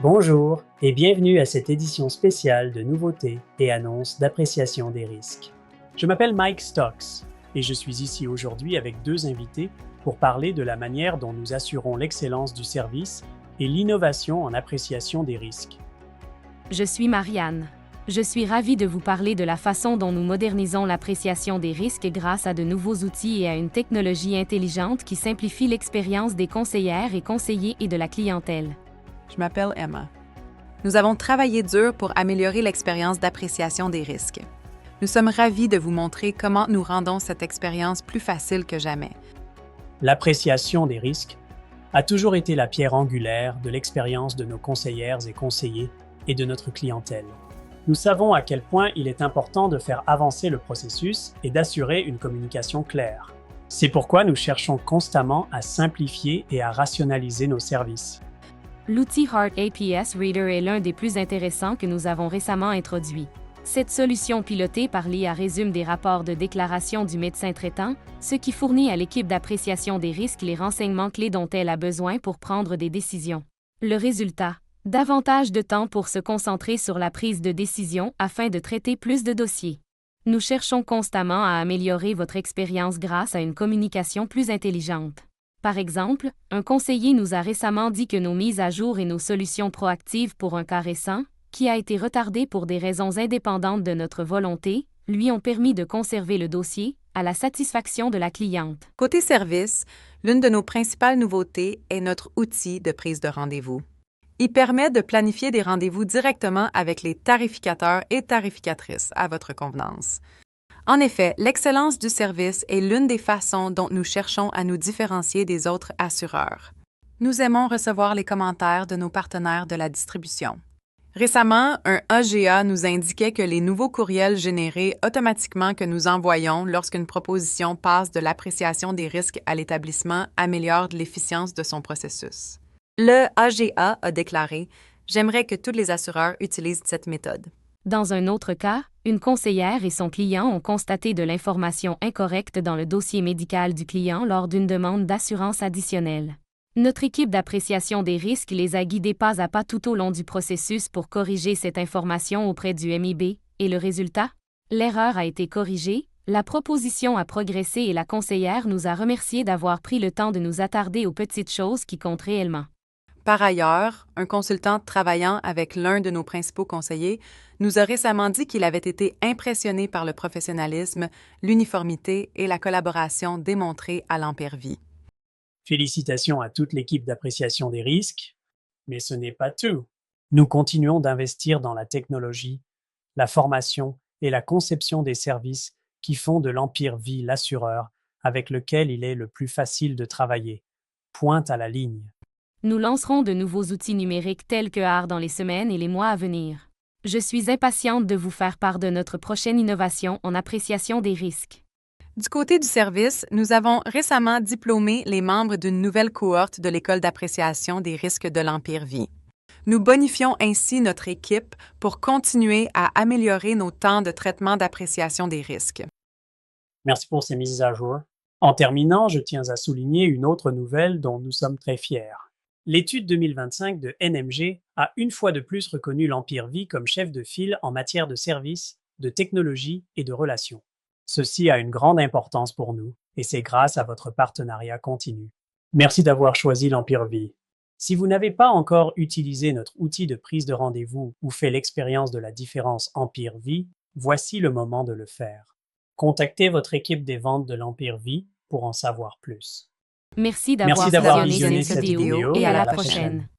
Bonjour et bienvenue à cette édition spéciale de nouveautés et annonces d'appréciation des risques. Je m'appelle Mike Stocks et je suis ici aujourd'hui avec deux invités pour parler de la manière dont nous assurons l'excellence du service et l'innovation en appréciation des risques. Je suis Marianne. Je suis ravie de vous parler de la façon dont nous modernisons l'appréciation des risques grâce à de nouveaux outils et à une technologie intelligente qui simplifie l'expérience des conseillères et conseillers et de la clientèle. Je m'appelle Emma. Nous avons travaillé dur pour améliorer l'expérience d'appréciation des risques. Nous sommes ravis de vous montrer comment nous rendons cette expérience plus facile que jamais. L'appréciation des risques a toujours été la pierre angulaire de l'expérience de nos conseillères et conseillers et de notre clientèle. Nous savons à quel point il est important de faire avancer le processus et d'assurer une communication claire. C'est pourquoi nous cherchons constamment à simplifier et à rationaliser nos services. L'outil Heart APS Reader est l'un des plus intéressants que nous avons récemment introduit. Cette solution pilotée par l'IA résume des rapports de déclaration du médecin traitant, ce qui fournit à l'équipe d'appréciation des risques les renseignements clés dont elle a besoin pour prendre des décisions. Le résultat: davantage de temps pour se concentrer sur la prise de décision afin de traiter plus de dossiers. Nous cherchons constamment à améliorer votre expérience grâce à une communication plus intelligente. Par exemple, un conseiller nous a récemment dit que nos mises à jour et nos solutions proactives pour un cas récent, qui a été retardé pour des raisons indépendantes de notre volonté, lui ont permis de conserver le dossier, à la satisfaction de la cliente. Côté service, l'une de nos principales nouveautés est notre outil de prise de rendez-vous. Il permet de planifier des rendez-vous directement avec les tarificateurs et tarificatrices à votre convenance. En effet, l'excellence du service est l'une des façons dont nous cherchons à nous différencier des autres assureurs. Nous aimons recevoir les commentaires de nos partenaires de la distribution. Récemment, un AGA nous indiquait que les nouveaux courriels générés automatiquement que nous envoyons lorsqu'une proposition passe de l'appréciation des risques à l'établissement améliorent l'efficience de son processus. Le AGA a déclaré « J'aimerais que tous les assureurs utilisent cette méthode ». Dans un autre cas, une conseillère et son client ont constaté de l'information incorrecte dans le dossier médical du client lors d'une demande d'assurance additionnelle. Notre équipe d'appréciation des risques les a guidés pas à pas tout au long du processus pour corriger cette information auprès du MIB, et le résultat? L'erreur a été corrigée, la proposition a progressé et la conseillère nous a remerciés d'avoir pris le temps de nous attarder aux petites choses qui comptent réellement. Par ailleurs, un consultant travaillant avec l'un de nos principaux conseillers nous a récemment dit qu'il avait été impressionné par le professionnalisme, l'uniformité et la collaboration démontrée à l'Empire Vie. Félicitations à toute l'équipe d'appréciation des risques, mais ce n'est pas tout. Nous continuons d'investir dans la technologie, la formation et la conception des services qui font de l'Empire Vie l'assureur avec lequel il est le plus facile de travailler. Pointe à la ligne. Nous lancerons de nouveaux outils numériques tels que AR dans les semaines et les mois à venir. Je suis impatiente de vous faire part de notre prochaine innovation en appréciation des risques. Du côté du service, nous avons récemment diplômé les membres d'une nouvelle cohorte de l'École d'appréciation des risques de l'Empire Vie. Nous bonifions ainsi notre équipe pour continuer à améliorer nos temps de traitement d'appréciation des risques. Merci pour ces mises à jour. En terminant, je tiens à souligner une autre nouvelle dont nous sommes très fiers. L'étude 2025 de NMG a une fois de plus reconnu l'Empire Vie comme chef de file en matière de services, de technologie et de relations. Ceci a une grande importance pour nous et c'est grâce à votre partenariat continu. Merci d'avoir choisi l'Empire Vie. Si vous n'avez pas encore utilisé notre outil de prise de rendez-vous ou fait l'expérience de la différence Empire Vie, voici le moment de le faire. Contactez votre équipe des ventes de l'Empire Vie pour en savoir plus. Merci d'avoir Visionné cette cette vidéo vidéo et à la prochaine.